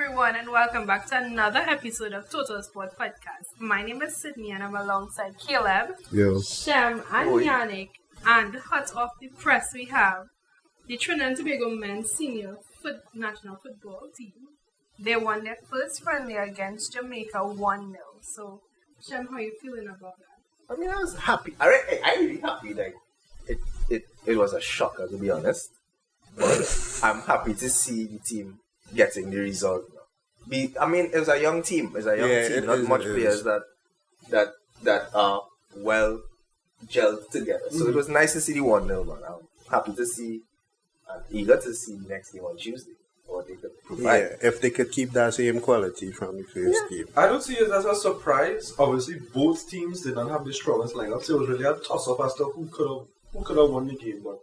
everyone, and welcome back to another episode of Total Sport Podcast. My name is Sydney, and I'm alongside Caleb, Shem, and Yannick. And hot off the press, we have the Trinidad and Tobago men's senior national football team. They won their first friendly against Jamaica 1-0. So, Shem, how are you feeling about that? I mean, I was happy. I'm really happy. Like, it was a shocker, to be honest. But I'm happy to see the team getting the result. I mean, it was a young team. It's a young team. Not much players that are well gelled together. So it was nice to see the 1-0, man. I'm happy to see and eager to see the next game on Tuesday. Or they could provide. Yeah, if they could keep that same quality from the first game. I don't see it as a surprise. Obviously, both teams did not have the strongest lineup, so it was really a toss-up as to who could have won the game. But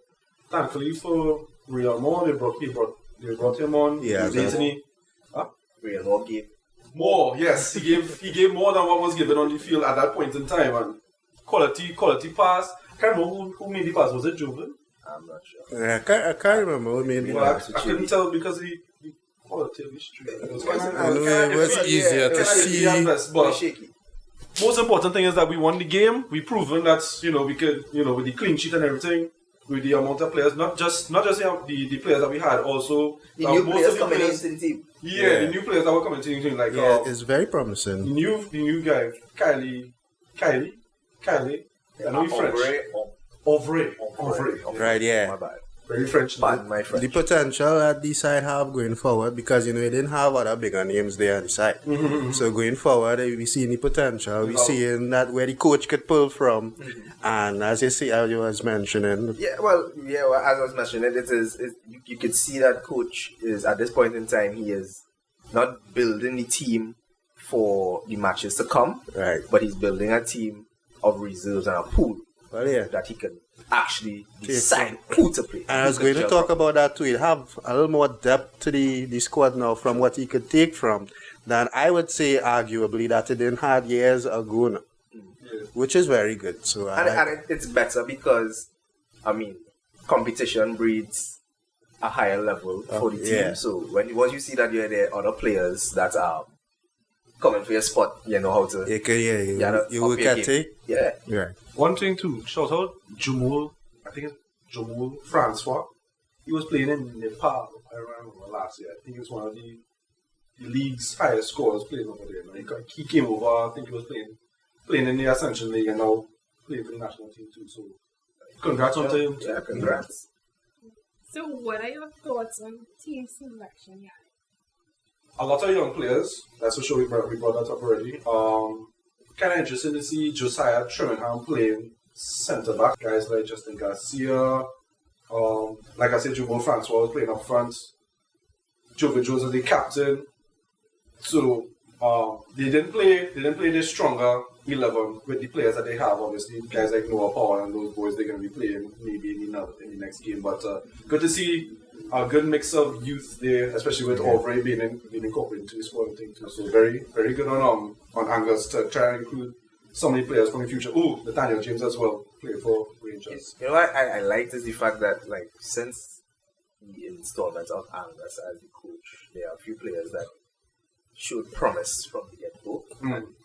thankfully for Real Moore, they brought him on. Yeah, Real Moore gave more. Yes, he gave more than what was given on the field at that point in time, and quality pass. I can't remember who made the pass. Was it Joven? I'm not sure. Yeah, I can't remember who made the pass. I couldn't tell because the quality of the street. It was easier to see. But shaky. Most important thing is that we won the game. We proven that we could with the clean sheet and everything, with the amount of players, not just the players that we had, also the new players coming into the team. Yeah, the new players that were coming to the team, like it's very promising. The new guy, Kylie. I know he's French. Ovre. Right, yeah. My bad. Very French. My French. The potential that the side have going forward, because we didn't have other bigger names there on the side. Mm-hmm. So going forward, we see the potential. We seeing that where the coach could pull from, and as you was mentioning. As I was mentioning, you could see that coach is at this point in time he is not building the team for the matches to come, right? But he's building a team of reserves and a pool. Well, yeah. That he can actually decide who to play. And I was going to talk about that too. He'll have a little more depth to the squad now from what he could take from than I would say arguably that he didn't have years ago now. Which is very good. So it's better because, I mean, competition breeds a higher level for the team. Yeah. So once you see that there are other players that are coming for your spot, you know how to... You will get it. Yeah. Right. One thing too, shout out Jamal, I think it's Jamal Francois. He was playing in Nepal, I remember last year. I think he was one of the league's highest scorers playing over there. He came over, I think he was playing in the Ascension League and now playing for the national team too. So congrats on him. Yeah, congrats. So what are your thoughts on team selection, Yannick? A lot of young players, that's for sure. We brought that up already. Kind of interesting to see Josiah Trimingham playing centre back. Guys like Justin Garcia, like I said, Jamal Francois was playing up front. Jovi Jones is the captain. So they didn't play their stronger 11 with the players that they have. Obviously, guys like Noah Powell and those boys, they're going to be playing maybe in the next game. But good to see a good mix of youth there, especially with Aubrey being incorporated into the squad thing too. So very, very good on Angus to try and include so many players from the future. Oh, Nathaniel James as well, played for Rangers. You know what I liked is the fact that since the installment of Angus as the coach, there are a few players that showed promise from the get-go.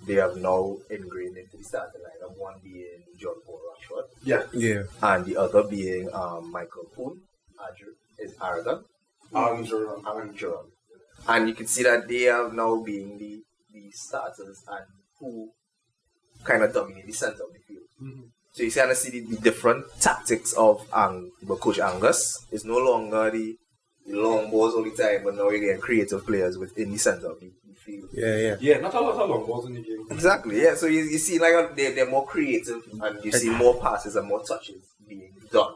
They have now ingrained into the starting lineup, one being John Paul Rashford. Yeah. And the other being Michael Poon. Is Aragon. Aragon. And you can see that they are now being the starters and who kind of dominate the center of the field. Mm-hmm. So you kind of see the different tactics of Coach Angus. It's no longer the long balls all the time, but now you're getting creative players within the center of the field. Yeah, not a lot of long balls in the game. Exactly, yeah. So you see they're more creative and you see more passes and more touches being done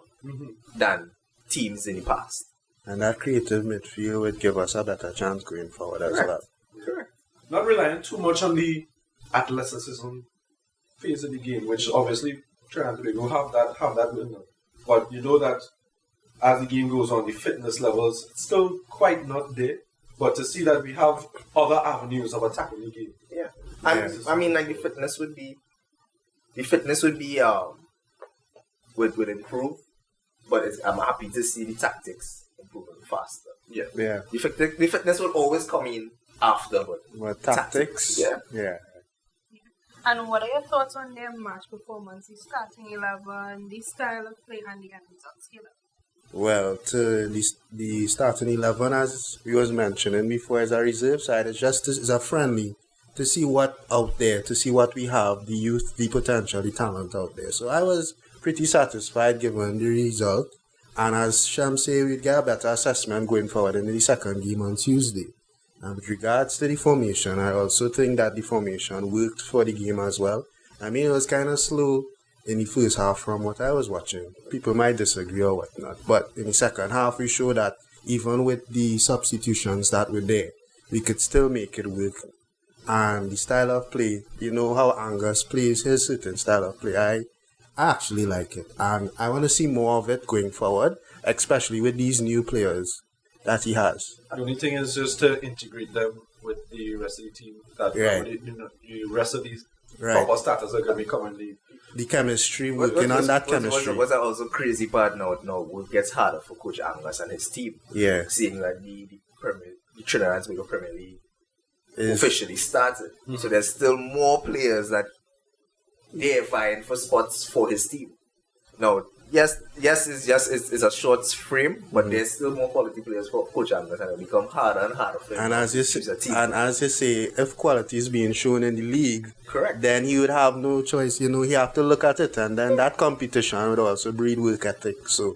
than teams in the past. And that creative midfield would give us a better chance going forward as well. Correct. Not relying too much on the athleticism phase of the game, which obviously trying to have that window. But you know that as the game goes on, the fitness levels still quite not there. But to see that we have other avenues of attacking the game. Yeah. And I mean, like the fitness would would improve. But I'm happy to see the tactics improving faster. Yeah. The fitness will always come in after, but tactics. Yeah. And what are your thoughts on their match performance, the starting 11, the style of play, and the end results? Well, to the starting 11, as we was mentioning before, as a reserve side, it's just is a friendly to see what out there, to see what we have, the youth, the potential, the talent out there. So I was pretty satisfied given the result. And as Shem say, we'd get a better assessment going forward in the second game on Tuesday. And with regards to the formation, I also think that the formation worked for the game as well. I mean, it was kind of slow in the first half from what I was watching. People might disagree or whatnot. But in the second half, we showed that even with the substitutions that were there, we could still make it work. And the style of play, you know how Angus plays his certain style of play. I actually like it. And I want to see more of it going forward, especially with these new players that he has. The only thing is just to integrate them with the rest of the team. That the rest of these proper starters are going to be coming. The chemistry, working on that chemistry. What's also crazy part now it gets harder for Coach Angus and his team. Yeah. Seeing that the Trinidad and Tobago Premier League officially started. Mm-hmm. So there's still more players that they're vying for spots for his team. Now, yes, it's a short frame, but there's still more quality players for Coach Angus, and it'll become harder and harder for him to choose a team. And as you say, if quality is being shown in the league, correct, then he would have no choice. You know, he have to look at it, and then that competition would also breed work ethic. So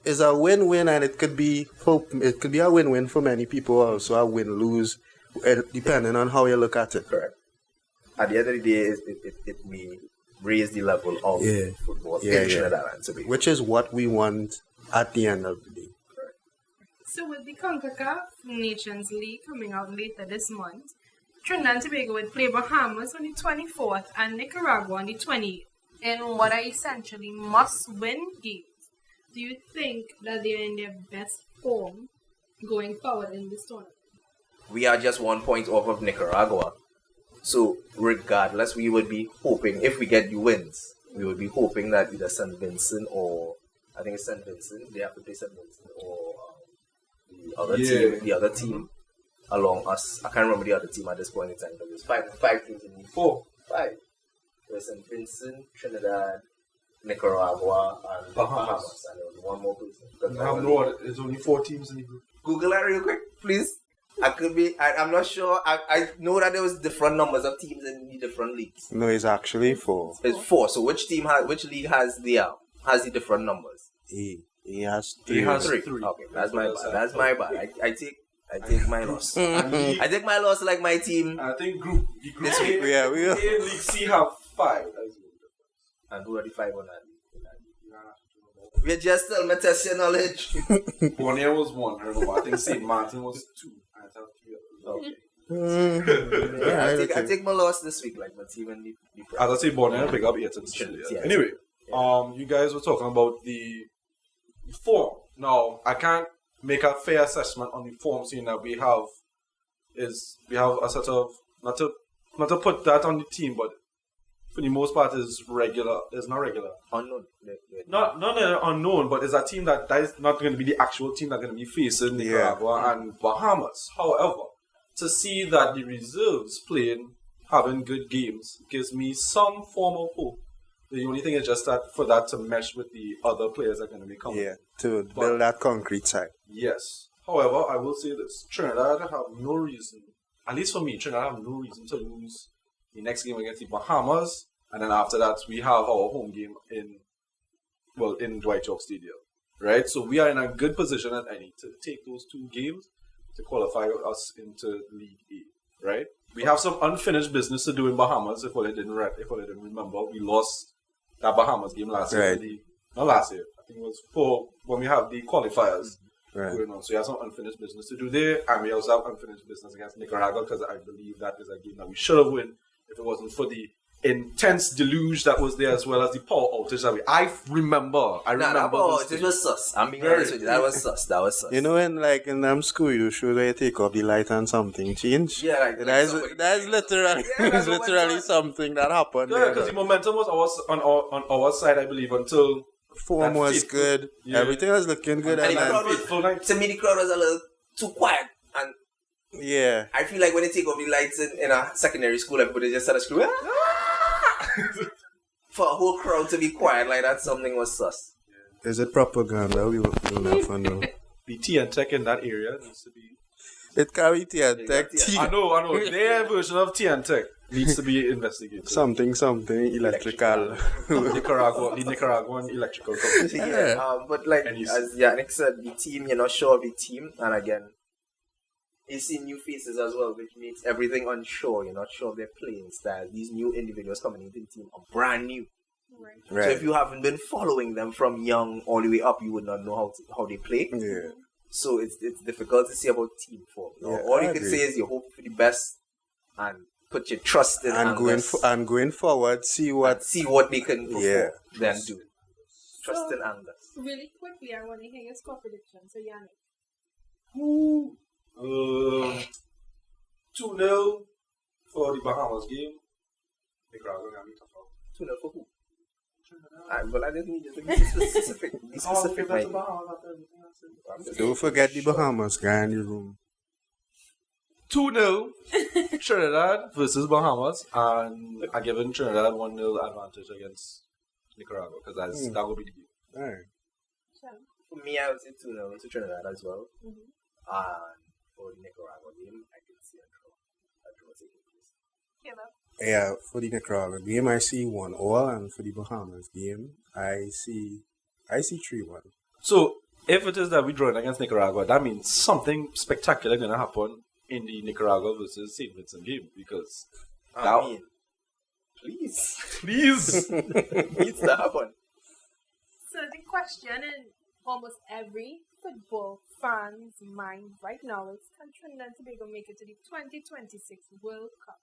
it's a win-win, and it could be a win-win for many people. Also a win-lose, depending on how you look at it. Correct. At the end of the day, it may raise the level of football in Trinidad and Tobago. Which is what we want at the end of the day. Correct. So with the CONCACAF Nations League coming out later this month, Trinidad and Tobago would play Bahamas on the 24th and Nicaragua on the 20th in what are essentially must-win games. Do you think that they're in their best form going forward in this tournament? We are just 1 point off of Nicaragua. So regardless, we would be hoping, if we get the wins, we would be hoping that either St. Vincent or, I think it's St. Vincent, they have to play St. Vincent or the other team along us. I can't remember the other team at this point in time, but there's five teams in the 5. There's St. Vincent, Trinidad, Nicaragua, and Bahamas. And there was one more person. There's only 4 teams in the group. Google that real quick, please. I'm not sure. I know that there was different numbers of teams in the different leagues. No, it's actually 4. It's 4. So which league has the different numbers? He has 3. He has 3. Okay, that's my bad. I take my loss. I take my loss like my team. I think group this week. We League C have 5. And who are the 5 on that? We just tell me test your knowledge. Bonnier was 1. I remember. I think St. Martin was 2. Okay. I take my loss this week, like my team and the as I say, Bonnier pick up 8 and still. Anyway, you guys were talking about the form. Now, I can't make a fair assessment on the form, seeing that we have a sort of not to put that on the team, but for the most part is regular. It's not regular. Unknown. Not unknown, but it's a team that is not going to be the actual team that's going to be facing Nicaragua and Bahamas. However, to see that the reserves having good games gives me some form of hope. The only thing is just that for that to mesh with the other players that are going to be coming. Yeah, to build that concrete side. Yes. However, I will say this. Trinidad have no reason, at least for me, Trinidad have no reason to lose the next game against the Bahamas, and then after that we have our home game in Dwight York Stadium, right? So we are in a good position at any to take those 2 games to qualify us into League A, right? We have some unfinished business to do in Bahamas. If I didn't remember, we lost that Bahamas game last year. Not last year. I think it was for when we have the qualifiers going on. So we have some unfinished business to do there, and we also have unfinished business against Nicaragua because I believe that is a game that we should have won. If it wasn't for the intense deluge that was there, as well as the power outage that I remember. That power outage was sus. I'm being honest with you. That was sus. You know, in them Scooby-Doo shows where you take off the light and something change? Yeah, like that's literally something that happened. Yeah, because the momentum was on our side, I believe, until form was good. Yeah. Everything was looking good. To me, the crowd was a little too quiet. And Yeah. I feel like when they take off the lights in a secondary school, everybody just started screaming. For a whole crowd to be quiet like that, something was sus. Is it propaganda? We will never know. The T and Tech in that area needs to be. It can be T and Tech. I know. Their version of T and Tech needs to be investigated. Something electrical. The Nicaraguan electrical company. But like as Yannick said, the team, you're not sure of the team, and again, you see new faces as well, which makes everything unsure. You're not sure of their playing style. These new individuals coming into the team are brand new. Right. So if you haven't been following them from young all the way up, you would not know how they play. Yeah. So it's difficult to say about team form. All you can say is you hope for the best and put your trust in going forward, see what they can perform, then do. Trust in Angus. Really quickly, I want to hear your score prediction. So Yannick. 2-0 for the Bahamas game. Nicaragua got me tough out. 2-0 for who? But I just need you to be specific. Don't forget the Bahamas guy in the room. 2-0 Trinidad versus Bahamas, and I'm giving Trinidad 1-0 advantage against Nicaragua because that will be the game. All right. For me, I would say 2-0 to Trinidad as well. And for the Nicaragua game, I could see a draw. Yeah, for the Nicaragua game, I see 1-1, and for the Bahamas game, I see 3-1. So, if it is that we're drawing against Nicaragua, that means something spectacular going to happen in the Nicaragua versus St. Vincent game, because please needs to happen. So the question in almost every football fan's mind right now is, can Trinidad and Tobago make it to the 2026 World Cup?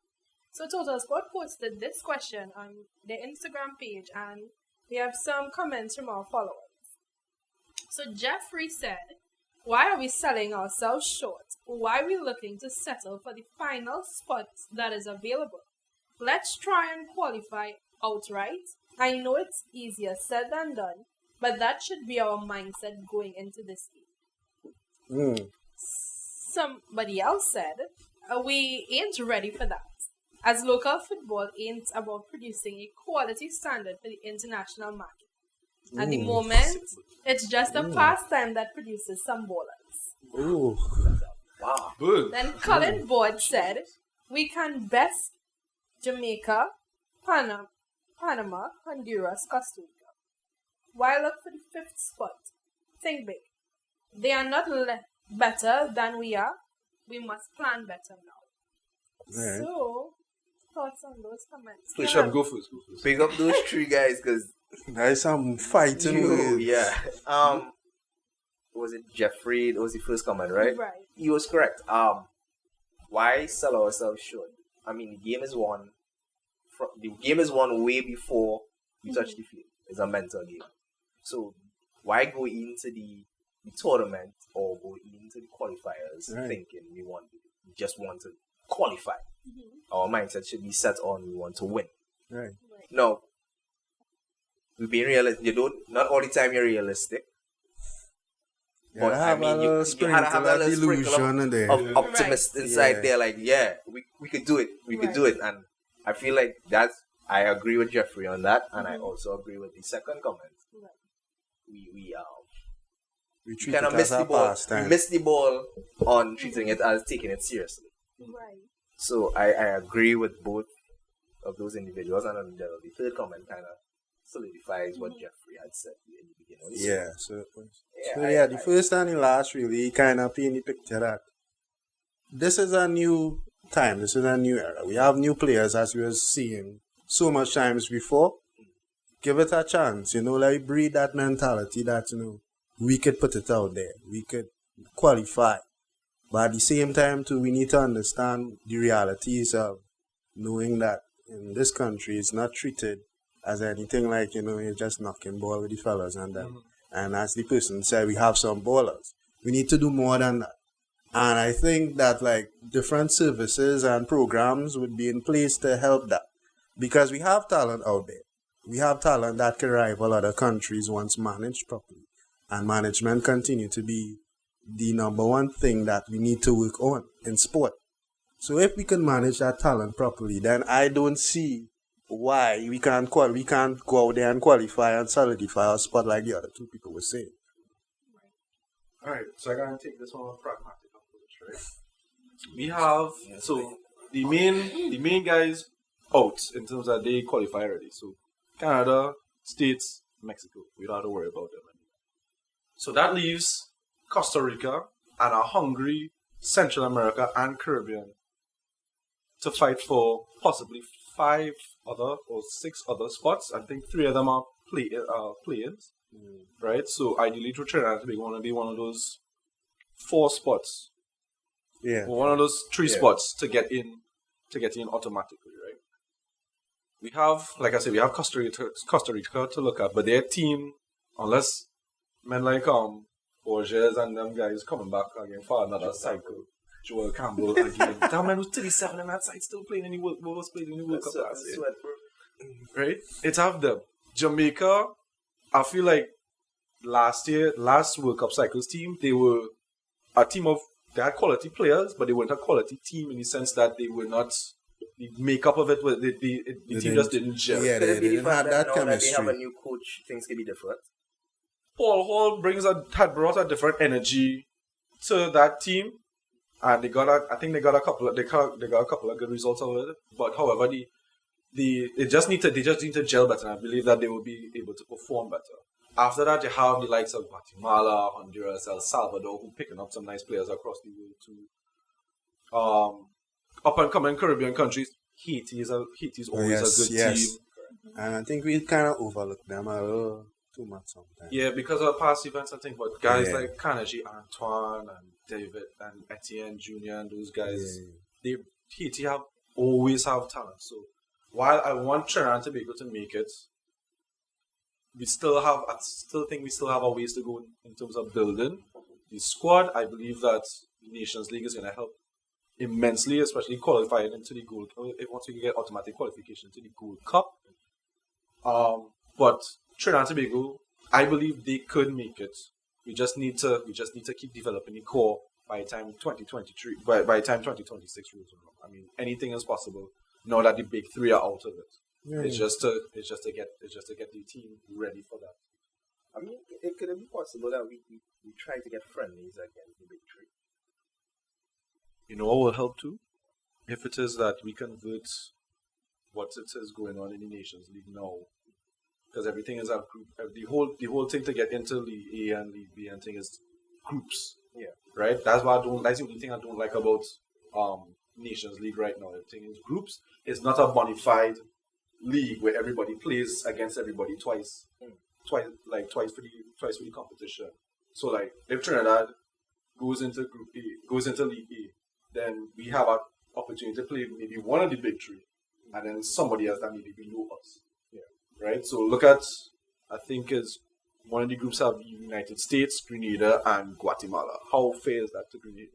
So Total Sport posted this question on their Instagram page, and we have some comments from our followers. So Jeffrey said, why are we selling ourselves short? Why are we looking to settle for the final spot that is available? Let's try and qualify outright. I know it's easier said than done, but that should be our mindset going into this game. Somebody else said, we ain't ready for that, as local football ain't about producing a quality standard for the international market. At the moment, it's just a pastime that produces some ballers. Wow. Then Colin Board said, we can best Jamaica, Panama, Honduras, Costa Rica. Why look for the 5th spot? Think big. They are not better than we are. We must plan better now. Right. So, thoughts on those comments? Please, go first. Pick up those 3 guys, because there's some fighting with. Yeah. Was it Jeffrey? That was the first comment, right? Right. He was correct. Why sell ourselves short? I mean, the game is won. The game is won way before we touch the field. It's a mental game. So why go into the tournament or go into the qualifiers thinking we just want to qualify? Our mindset should be set on we want to win. Right. No. We're being realistic. Not all the time you're realistic. But I mean, you had to have that little sprinkle of optimist inside there. Like, we could do it. We could do it. And I feel like I agree with Jeffrey on that. And I also agree with the second comment. We kind of missed the ball. We missed the ball on treating it as taking it seriously. Right. So I agree with both of those individuals. And then the third comment kind of solidifies what Jeffrey had said in the beginning. The first and the last really kind of paint the picture that this is a new time, this is a new era. We have new players, as we were seeing so much times before. Give it a chance, like breed that mentality that, we could put it out there. We could qualify. But at the same time, too, we need to understand the realities of knowing that in this country, it's not treated as anything like, you're just knocking ball with the fellas and that. And as the person said, we have some ballers. We need to do more than that. And I think that different services and programs would be in place to help that. Because we have talent out there. We have talent that can rival other countries once managed properly. And management continue to be the number one thing that we need to work on in sport. So if we can manage that talent properly, then I don't see why we can't go out there and qualify and solidify our spot like the other two people were saying. Alright, so I'm gonna take this one on a pragmatic approach, right? We have the main guys out in terms of they qualify already. So Canada, States, Mexico. We don't have to worry about them anymore. So that leaves Costa Rica and a hungry Central America and Caribbean to fight for possibly 5 other or 6 other spots. I think 3 of them are play-ins, right? So ideally, Trinidad and Tobago want to be one of those 4 spots, or one of those 3 spots to get in automatically, right? We have, like I said, we have Costa Rica to look at, but their team, unless men like Borges and them guys coming back again for another cycle. Joel Campbell again. That man was 37 and that side still playing any World Cup last year. Right? It's have them. Jamaica, I feel like last World Cup cycles team, they were a team of, they had quality players, but they weren't a quality team in the sense that they were not, the makeup of it, the team just didn't gel. Yeah, they didn't have that chemistry. That they have a new coach, things can be different. Paul Hall had brought a different energy to that team. And they got a couple of good results out of it. But however, they just need to gel better. And I believe that they will be able to perform better. After that, you have the likes of Guatemala, Honduras, El Salvador, who picking up some nice players across the world too. Up and coming Caribbean countries, Haiti is always a good team. And I think we kind of overlook them a little too much sometimes. Yeah, because of past events, I think. But guys like Kanaji, Antoine, and David and Etienne Jr. and those guys, Haiti always have talent. So while I want Trinidad and Tobago to make it, I still think we still have a ways to go in terms of building the squad. I believe that the Nations League is going to help immensely, especially qualifying into the Gold Cup. Once we get automatic qualification to the Gold Cup. But Trinidad and Tobago, I believe they could make it. We just need to keep developing the core by the time 2023, by the time 2026 rolls around. I mean, anything is possible now that the big 3 are out of it. It's just to get the team ready for that. I mean, it could be possible that we try to get friendlies against the big 3. You know what will help too? If it is that we convert what it is going on in the Nations League now, because everything is a group. The whole thing to get into League A and League B and thing is groups. Yeah. Right? That's the only thing I don't like about Nations League right now. Everything is groups. It's not a bonified league where everybody plays against everybody twice for the competition. So like if Trinidad goes into Group A, goes into League A, then we have an opportunity to play maybe one of the big 3, and then somebody else that maybe below us. Right, so look at, I think is one of the groups have United States, Grenada, and Guatemala. How fair is that to Grenada?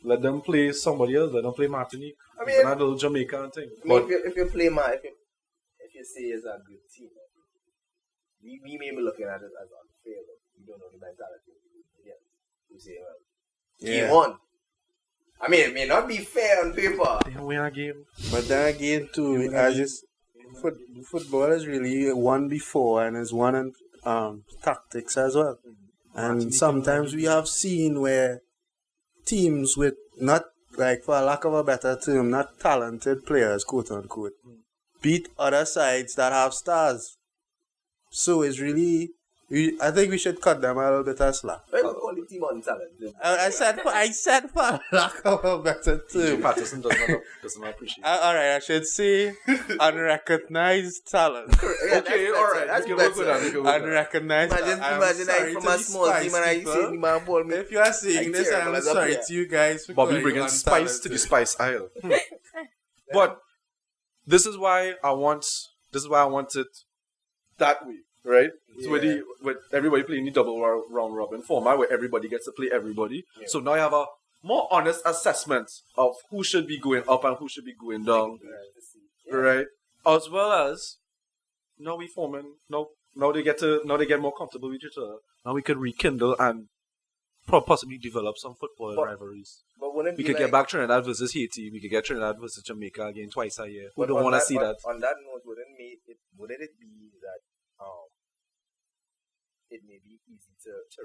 Let them play somebody else. Let them play Martinique. I mean, that little Jamaica thing. I mean, if you play if you say it's a good team, we may be looking at it as unfair, but we don't know the mentality of the people. We say, well, game on. I mean, it may not be fair on paper. They win a game, but then again, too, football is really one before and is one in tactics as well. And sometimes we have seen where teams with not, like for lack of a better term, not talented players, quote unquote, beat other sides that have stars. So it's really, I think we should cut them a little bit of slack. Quality on talent. I said for lack of a better term. Patterson doesn't appreciate. Alright, I should say unrecognized talent. Okay, alright. That's better. Unrecognized talent. Imagine I from a small team and I say the man ball me. If you are seeing this, I'm sorry to you guys. Bobby bringing spice to the spice aisle. But this is why I want it that way. Right? So with everybody playing the double round robin format where everybody gets to play everybody. Yeah. So now you have a more honest assessment of who should be going up and who should be going down. Right? As well as now we forming now they get more comfortable with each other. Now we can rekindle and possibly develop some football rivalries. But wouldn't we could get back Trinidad versus Haiti. We could get Trinidad versus Jamaica again twice a year. Who don't want to see that? On that note, wouldn't it be that it may be easy to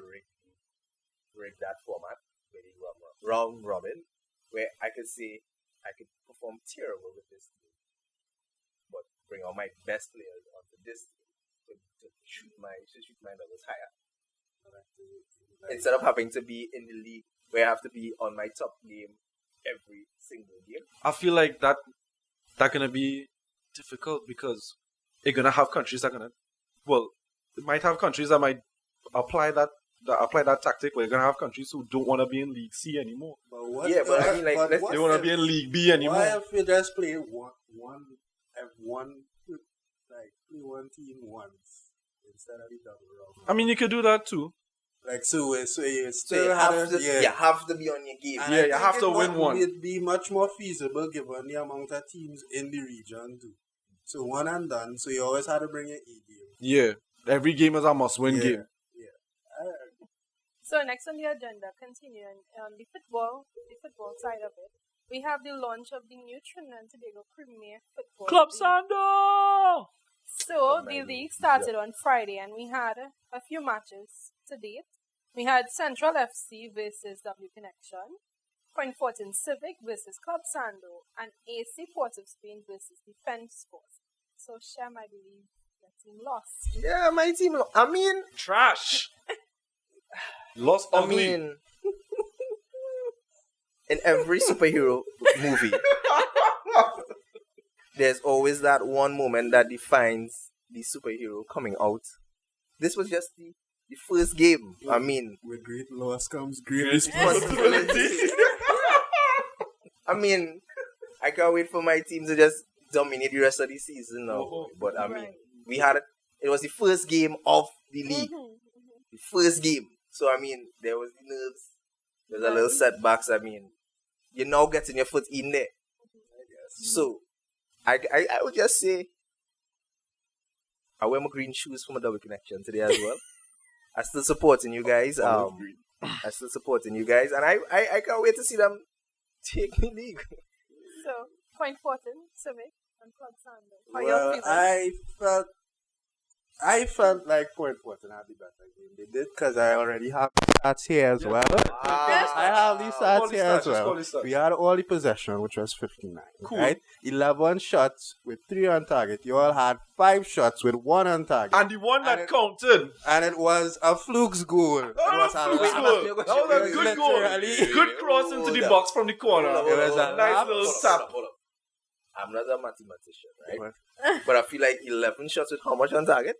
rig that format where you have a round robin, where I could say I could perform terrible with this team, but bring all my best players onto this team to shoot my numbers higher. Instead of having to be in the league where I have to be on my top game every single game. I feel like that gonna be difficult because you're gonna have countries that it might have countries that might apply that tactic, but you're gonna have countries who don't want to be in League C anymore. But I mean, like, they want to be in League B anymore. Why if you just play one team once instead of the double round? I mean, you could do that too. Like so you still you have to be on your game. And you have to win one. It would be much more feasible given the amount of teams in the region too. So one and done. So you always had to bring your A game. Yeah, every game is a must-win game. Yeah. So next on the agenda, continuing on the football side of it, we have the launch of the new Trinidad and Tobago Premier Football Club League. Sando! So the league started on Friday, and we had a few matches to date. We had Central FC versus W Connection, Point Fortin Civic versus Club Sando, and AC Port of Spain versus Defense Force. So Shem, I believe your team lost. Yeah, my team. I mean, Trash! Lost ugly. I mean, in every superhero movie, there's always that one moment that defines the superhero coming out. This was just the first game. I mean, with great loss comes great responsibility. I mean, I can't wait for my team to just dominate the rest of the season now. But I mean, it was the first game of the league. The first game. So I mean, there was the nerves. There's a little setbacks. I mean, you're now getting your foot in there. I guess. So I would just say I wear my green shoes for my double connection today as well. I still supporting you guys. And I can't wait to see them take the league. So Point Fortin, Civic, and Club Sando. Well, I felt like Point Fortin had the better game. They did because I already have stats here as well. I have these stats here as well. We had all the possession, which was 59. Cool. Right? 11 shots with 3 on target. You all had 5 shots with 1 on target. And the one that counted. And it was a fluke's goal. That was a good goal. Good cross into the box from the corner. It was a nice little tap. I'm not a mathematician, right? But I feel like 11 shots with how much on target?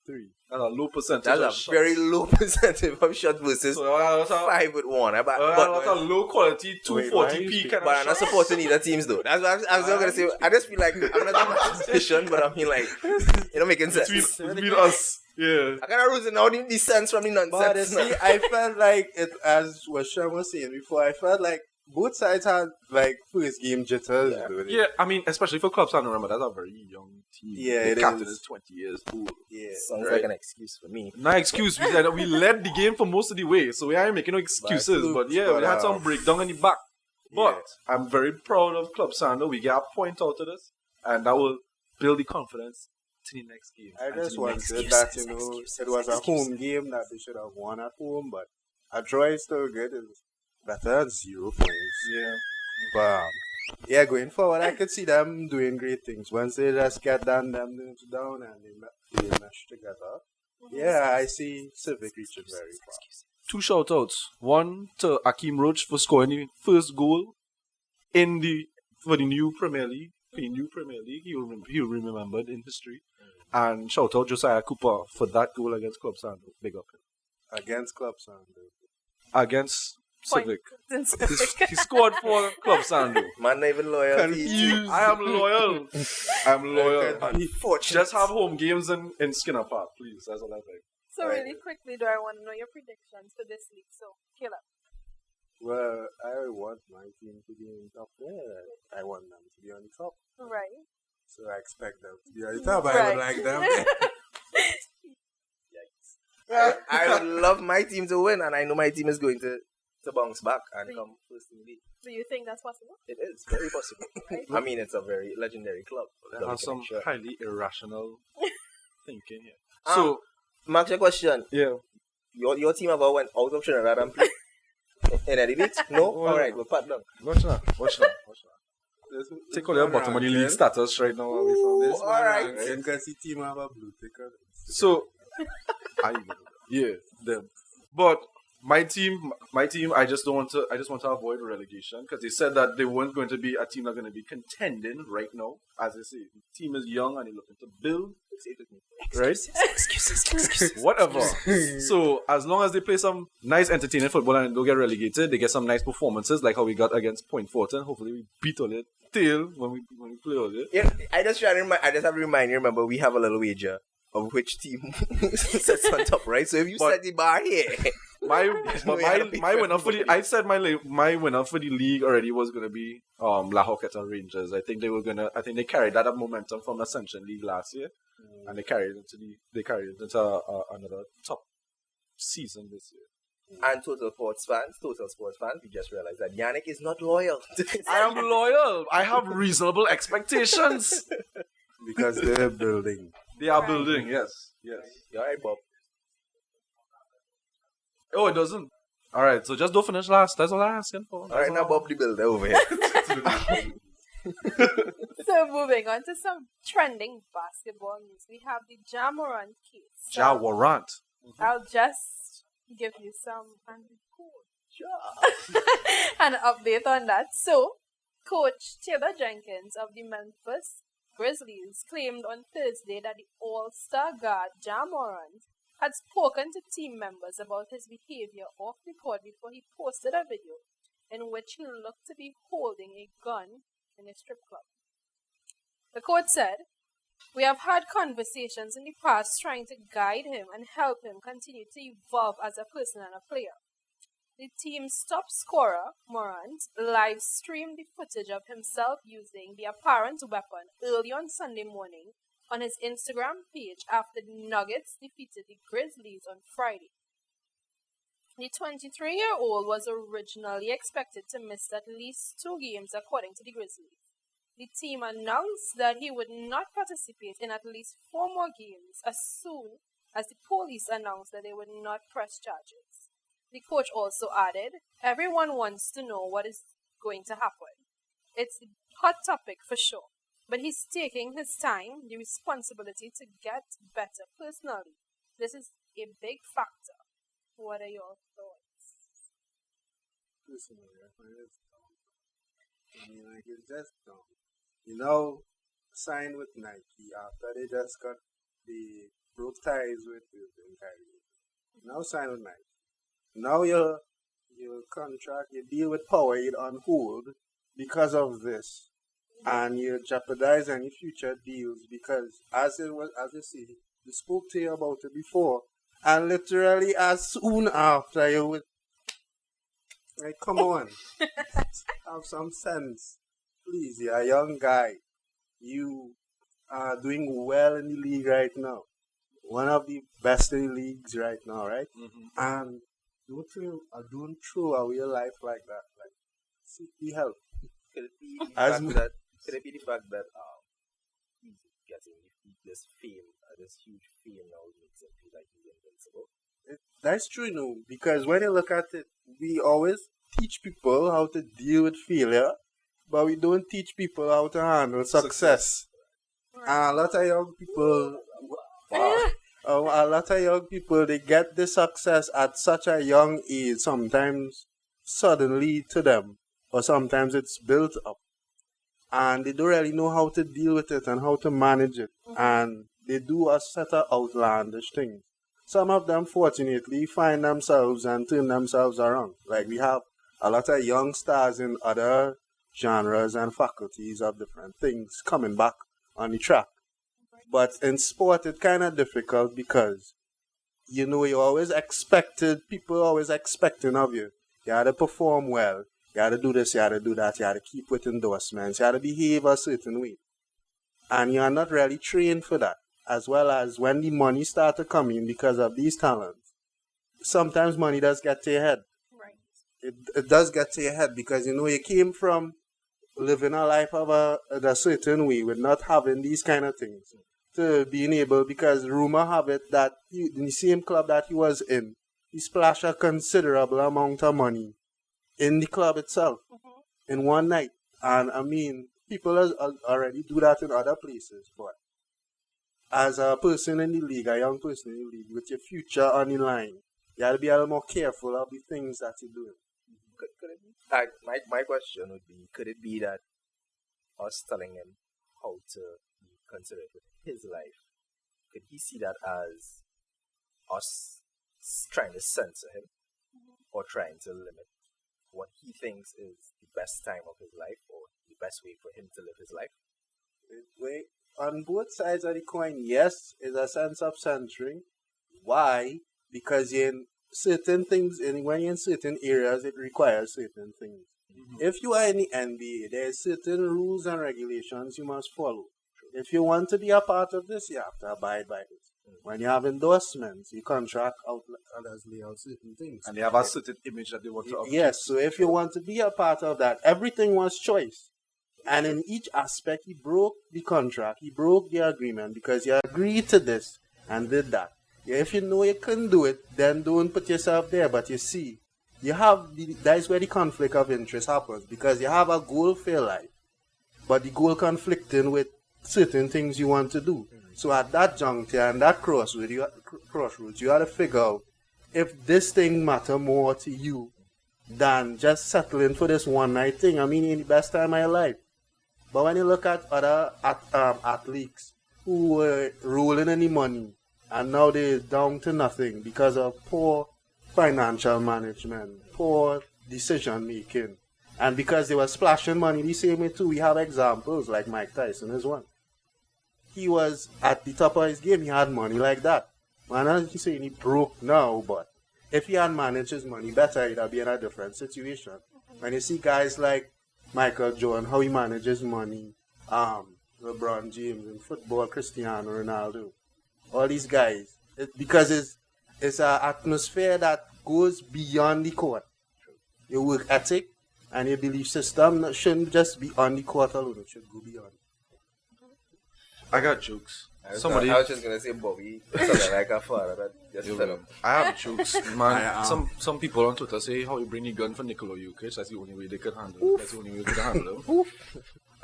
3. That's a low percentage. That's a very low percentage of shots versus 5 with 1. But that's a low quality 240p kind of But I'm not supporting either teams though. That's what I was going to say. I just feel like I'm not a mathematician, but I mean like, it don't make sense. Between us. Yeah. I kind of losing all the sense from the nonsense. But see, I felt like it, as what Shem was saying before, I felt like both sides had like first game jitters. Yeah, I mean, especially for Club Sando, remember, that's a very young team. Yeah, the captain is 20 years old. Yeah, sounds like an excuse for me. No excuse. We led the game for most of the way, so we aren't making no excuses. But we had some breakdown in the back. But I'm very proud of Club Sando. We got a point out of this, and that will build the confidence to the next game. I just wanted that, it was a home game that they should have won at home, but a draw is still good. It's better than 0 points. Yeah. But going forward, I could see them doing great things. Once they just get them down and they mesh together. Yeah, I see Civic reaching very far. 2 shout-outs. One to Akeem Roach for scoring the first goal for the new Premier League. He'll be remembered in history. And shout-out Josiah Cooper for that goal against Club Sando. Big up him. Against Club Sando. Against Civic. He scored for Club Sando. Man, not even loyal. I am loyal. Just have home games in Skinner Park, please. That's what I think. So really quickly, do I want to know your predictions for this league? So, Caleb. Well, I want my team to be in top there. I want them to be on the top. Right. So I expect them to be on the top. I would like them. I would love my team to win, and I know my team is going to bounce back and come first in the league. Do you think that's possible? It is very possible. Right? I mean, it's a very legendary club. There are some highly irrational thinking here. So, Max, your question. Yeah. Your team ever went out of Trinidad and played in any league? No? Well, alright, we'll pat down. Watch that. Take all your bottom of the league status right now away from this. Alright. Because the team have a blue ticket. So, them. But my team, I just want to avoid relegation because they said that they weren't going to be a team that's going to be contending right now. As I say, the team is young and they're looking to build. Right? Excuses. Whatever. So, as long as they play some nice, entertaining football and don't get relegated, they get some nice performances like how we got against Point Fortin. Hopefully, we beat all it till when we play all it. Yeah, I just have to remind you. Remember, we have a little wager of which team sits on top, right? So if you set the bar here, my winner for the my winner for the league already was gonna be La Hoqueta Rangers. I think they carried that up momentum from Ascension League last year, and they carried it into another top season this year. And total sports fans, we just realized that Yannick is not loyal. I am loyal. I have reasonable expectations because they're building. They are building, yes. You're right, Bob. Oh, it doesn't. All right, so just don't finish last. That's all I'm asking for. All right, now Bob the builder over here. So moving on to some trending basketball news, we have the Morant case. Morant. I'll just give you an update on that. So, Coach Taylor Jenkins of the Memphis Grizzlies claimed on Thursday that the All-Star guard Morant had spoken to team members about his behavior off the court before he posted a video in which he looked to be holding a gun in a strip club. The court said, "We have had conversations in the past trying to guide him and help him continue to evolve as a person and a player." The team's top scorer, Morant, live-streamed the footage of himself using the apparent weapon early on Sunday morning on his Instagram page after the Nuggets defeated the Grizzlies on Friday. The 23-year-old was originally expected to miss at least 2 games according to the Grizzlies. The team announced that he would not participate in at least 4 more games as soon as the police announced that they would not press charges. The coach also added, "Everyone wants to know what is going to happen. It's a hot topic for sure, but he's taking his time, the responsibility to get better personally. This is a big factor." What are your thoughts? Personally, I find it dumb. It's just dumb. Signed with Nike after they just broke ties with Irving Kyrie. Now sign with Nike. Now your contract, you deal with Powerade on hold because of this, and you jeopardize any future deals because as you see, we spoke to you about it before, and literally as soon after you would, come on, have some sense, please. You're a young guy, you are doing well in the league right now, one of the best in the leagues right now, right? Mm-hmm. And don't throw away your life like that. Like, seek the help. Could it be the fact that he's getting this fame, this huge fame now makes him feel like he's invincible? That's true, because when you look at it, we always teach people how to deal with failure, but we don't teach people how to handle success. And a lot of young people... a lot of young people, they get the success at such a young age, sometimes suddenly to them, or sometimes it's built up. And they don't really know how to deal with it and how to manage it. Mm-hmm. And they do a set of outlandish things. Some of them, fortunately, find themselves and turn themselves around. Like we have a lot of young stars in other genres and faculties of different things coming back on the track. But in sport, it's kind of difficult because, you're always expected, people are always expecting of you. You had to perform well. You had to do this, you had to do that. You had to keep with endorsements. You had to behave a certain way. And you are not really trained for that. As well as when the money started coming because of these talents, sometimes money does get to your head. Right. It does get to your head because you came from living a life of a certain way with not having these kind of things to being able, because rumor have it that in the same club that he was in, he splashed a considerable amount of money in the club itself in one night. And I mean, people already do that in other places, but as a person in the league, a young person in the league, with your future on the line, you have to be a little more careful of the things that you're doing. Could it be? My question would be, could it be that us telling him how to be considerate with his life, could he see that as us trying to censor him or trying to limit what he thinks is the best time of his life or the best way for him to live his life? Wait, on both sides of the coin, yes, is a sense of censoring. Why? Because in certain things, when you're in certain areas, it requires certain things. If you are in the NBA, there are certain rules and regulations you must follow. If you want to be a part of this, you have to abide by it. When you have endorsements, you contract out others lay out certain things. And they have a certain image that they want to upkeep. Yes, so if you want to be a part of that, everything was choice. And in each aspect, he broke the contract, he broke the agreement because you agreed to this and did that. If you know you couldn't do it, then don't put yourself there. But you see, that is where the conflict of interest happens, because you have a goal for your life, but the goal conflicting with certain things you want to do. So at that juncture and that crossroads, you got to figure out if this thing matter more to you than just settling for this one night thing. I mean, in the best time of your life. But when you look at other athletes who were rolling in the money and now they're down to nothing because of poor financial management, poor decision making, and because they were splashing money the same way too, we have examples like Mike Tyson is one. He was at the top of his game, he had money like that. Man, I'm not saying he broke now, but if he had managed his money better, he'd have been in a different situation. When you see guys like Michael Jordan, how he manages money, LeBron James in football, Cristiano Ronaldo, all these guys, because it's an atmosphere that goes beyond the court. Your work ethic and your belief system shouldn't just be on the court alone, it should go beyond. I got jokes. I was just gonna say Bobby, something like a father that just fell up. I have jokes, man. Some people on Twitter say how you bring the gun for Nikola Jokic. That's the only way they could handle it. That's the only way they could handle him.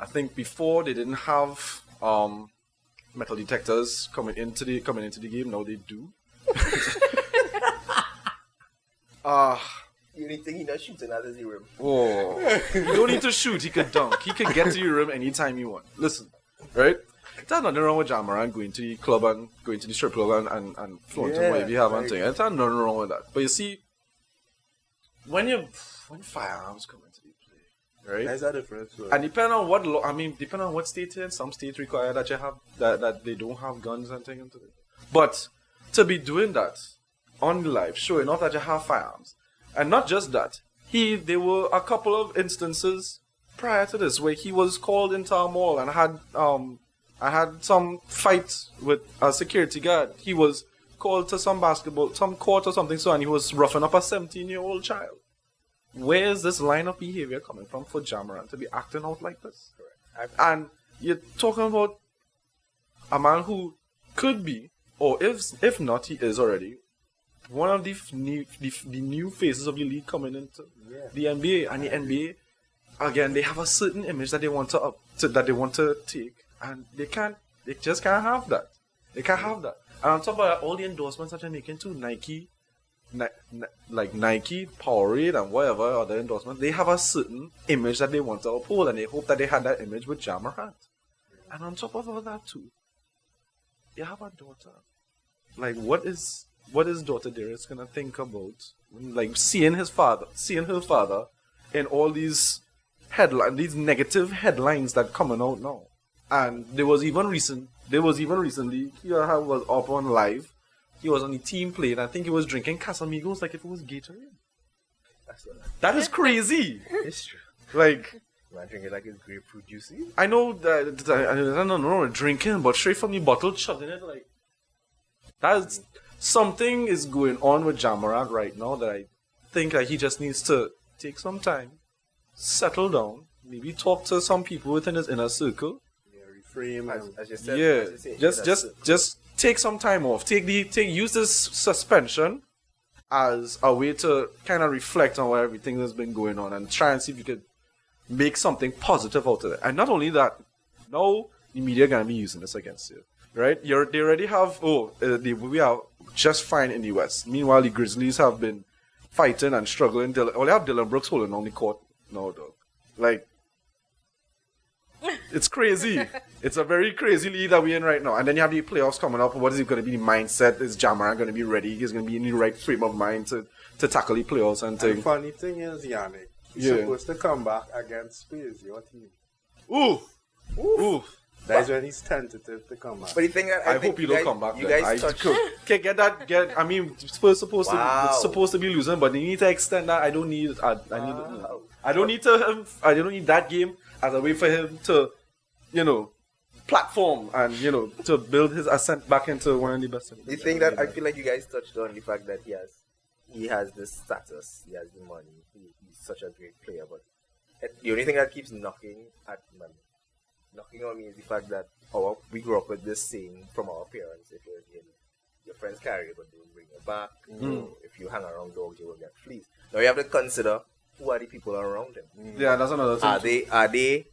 I think before they didn't have metal detectors coming into the game. Now they do. You need to he not shooting out of the rim. Oh, you don't need to shoot. He could dunk. He could get to your rim anytime you want. Listen, right? There's nothing wrong with Morant going to the club and going to the strip club and flaunting whatever you have and thing. There's nothing wrong with that. But you see, when firearms come into the play, right? There's a difference. And depending on what depending on what state you're in, some states require that you have that they don't have guns and things into it. But to be doing that on live, showing off that you have firearms, and not just that, there were a couple of instances prior to this where he was called into a mall and had some fight with a security guard. He was called to some court or something, and he was roughing up a 17-year-old child. Where is this line of behavior coming from for Morant to be acting out like this? Correct. And you're talking about a man who could be, or if not, he is already, one of the new faces of the league coming into the NBA. And the NBA, again, they have a certain image that they want to take. And they just can't have that. They can't have that. And on top of that, all the endorsements that they're making too, Nike, Powerade, and whatever other endorsements, they have a certain image that they want to uphold, and they hope that they had that image with Morant. And on top of all that too, you have a daughter. Like, what is daughter Darius gonna think about, like, seeing her father in all these these negative headlines that coming out now? And there was even recently, he was up on live. He was on the team play, and I think he was drinking Casamigos like if it was Gatorade. That is crazy. It's true. Like, man drinking like it's grapefruit juicy. I know that I don't know drinking, but straight from the bottle, chugging it like something is going on with Morant right now that I think that he just needs to take some time, settle down, maybe talk to some people within his inner circle. Yeah, reframe. As you said, Yeah, as you say, just take some time off. Use this suspension as a way to kind of reflect on what everything that's been going on and try and see if you could make something positive out of it. And not only that, now the media are gonna be using this against you, right? They already have we are just fine in the West. Meanwhile, the Grizzlies have been fighting and struggling. They have Dylan Brooks holding on the court now, dog. Like, it's crazy. It's a very crazy league that we're in right now. And then you have the playoffs coming up. What is it going to be? The mindset is Morant going to be ready? He's going to be in the right frame of mind to tackle the playoffs and things. The funny thing is, Yannick, he's supposed to come back against Spurs, your team. Ooh. That's when he's tentative to come back. But the thing that I hope you don't come back. You guys touch. I mean, Spurs supposed to be losing, but they need to extend that. I don't need that game as a way for him to, platform and to build his ascent back into one of the best. The thing that I feel like you guys touched on the fact that he has this status, he has the money, he's such a great player, but the only thing that keeps knocking on me is the fact that we grew up with this saying from our parents: if your friends carry it but don't bring it back, if you hang around dogs, you will get fleas. Now you have to consider who are the people around him. Yeah, that's another thing. Are they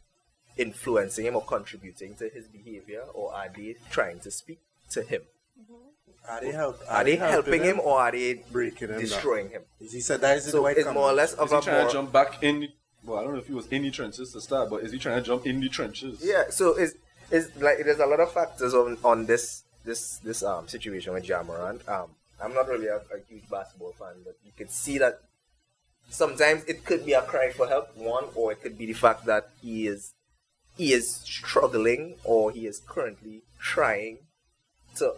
influencing him or contributing to his behavior, or are they trying to speak to him? Are they helping him, or are they breaking him destroying him? He said that is the so white it's more or less of is he trying to jump back in? Well, I don't know if he was in the trenches to start, but is he trying to jump in the trenches? Yeah. So is like there's a lot of factors on this situation with Morant. I'm not really a huge basketball fan, but you could see that sometimes it could be a cry for help, one, or it could be the fact that he is struggling, or he is currently trying to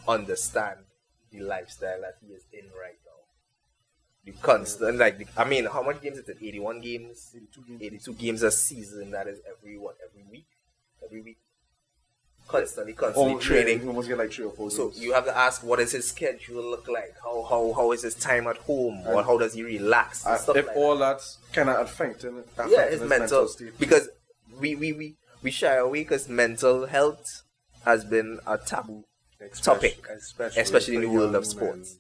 understand the lifestyle that he is in right now. The constant, how much games is it? 81 games? 82 games a season. That is every week? Every week. Constantly training. You almost get like 3 or 4 games. So you have to ask, what does his schedule look like? How is his time at home? Or how does he relax? If like all that's kind of affecting his mental state. Because we shy away because mental health has been a taboo topic, especially in the world of sports.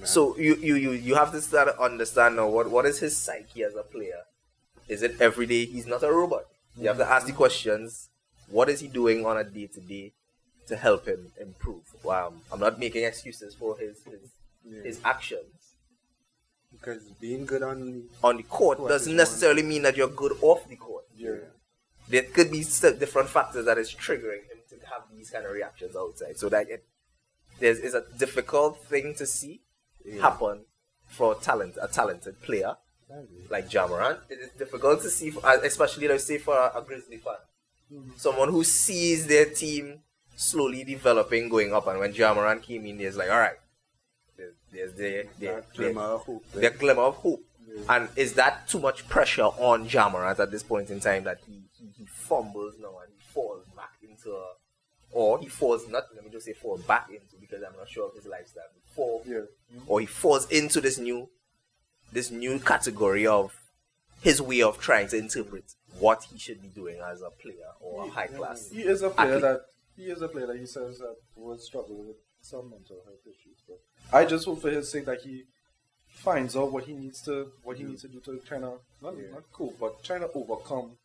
So you have to start to understand now what is his psyche as a player. Is it every day? He's not a robot. You have to ask the questions. What is he doing on a day-to-day to help him improve? I'm not making excuses for his actions. Because being good on the court doesn't necessarily mean that you're good off the court. Yeah. There could be different factors that is triggering him to have these kind of reactions outside. So that it's a difficult thing to see happen for a talented player like Morant. It is difficult to see, especially let's say for a Grizzly fan. Someone who sees their team slowly developing, going up, and when Morant came in, there's like, all right, there's their glimmer of hope. Yeah. And is that too much pressure on Morant at this point in time that he fumbles now and he falls back into fall back into, because I'm not sure of his lifestyle, or he falls into this new category of his way of trying to interpret what he should be doing as a player or a high class. He is a player that he says that will struggle with some mental health issues. But I just hope for his sake that he finds out what he needs to do to kind of not cope, but trying to overcome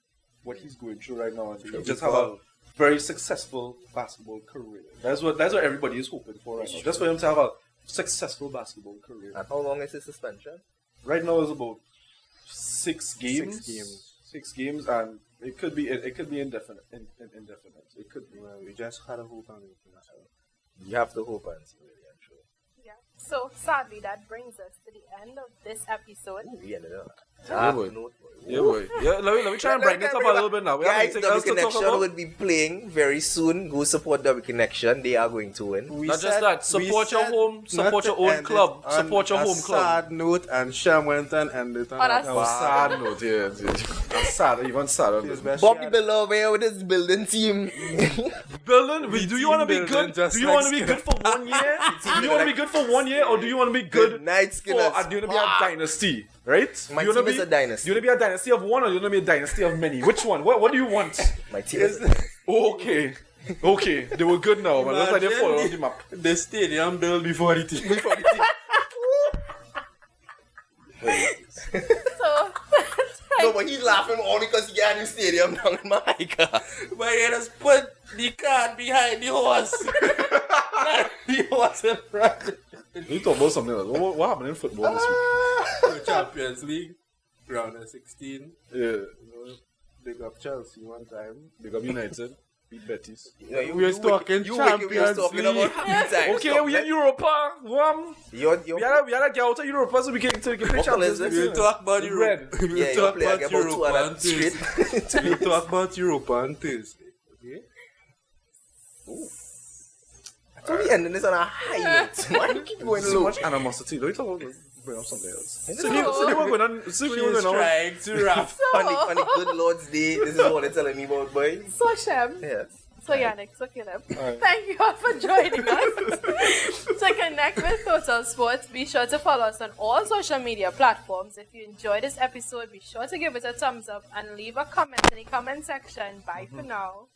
what he's going through right now and just have a very successful basketball career. That's what everybody is hoping for right now. Just for him to have a successful basketball career. And how long is his suspension? Right now is about 6 games. 6 games, and it could be indefinite. It could be. Well, we just had a hope on it. You have to hope and see, really, I'm sure. Yeah. So sadly, that brings us to the end of this episode. Ooh, we ended up. Yeah, boy. Yeah, let me try and brighten it up a little bit now. We have Guys, anything else W to talk Connection about? will be playing very soon. Go support W Connection. They are going to win. We Not just that, support your home, support your own club, support your home club. Sad note, and Shem went and ended on that's a Sad note, yeah. Sad, even sadder. Bobby Below here with his building team. Building? Do you want to be building good? just Do you like want to be good for 1 year? Do you want to be good for 1 year, or do you want to be good Night for? Skinners. Do you want to be a dynasty? Right? My you wanna team is a dynasty. You want to be a dynasty of one, or you want to be a dynasty of many? Which one? What do you want? My team is Okay. They were good now, man. Looks like they fall off the map. The stadium built before the team. So, No, but he's laughing only because he got a new stadium down in Jamaica. But he just put the cart behind the horse. The horse in front. You talk about something else. What happened in football this week? The Champions League, round of 16. Yeah. You know, big up Chelsea one time. Big up United. Beat Betis. You We was talking Champions talking League. about happy times. Okay, we in Europa. We We gotta get out of Europa so we can play Champions League. We'll talk about Europe. Red. We'll talk about Europa on straight. Thursday. We'll talk about Europa on Thursday. Okay? So we ending this on a high note. Man, keep going So low. much animosity. Don't you talk about bring up something else? So- So they were going on. So they were She's going on. trying to rap. On the good Lord's Day, this is what they're telling me about, boy. so Shem. Yes. So Yannick, so Caleb. Alright. Thank you all for joining us. To connect with Total Sports, be sure to follow us on all social media platforms. If you enjoyed this episode, be sure to give it a thumbs up and leave a comment in the comment section. Bye for now.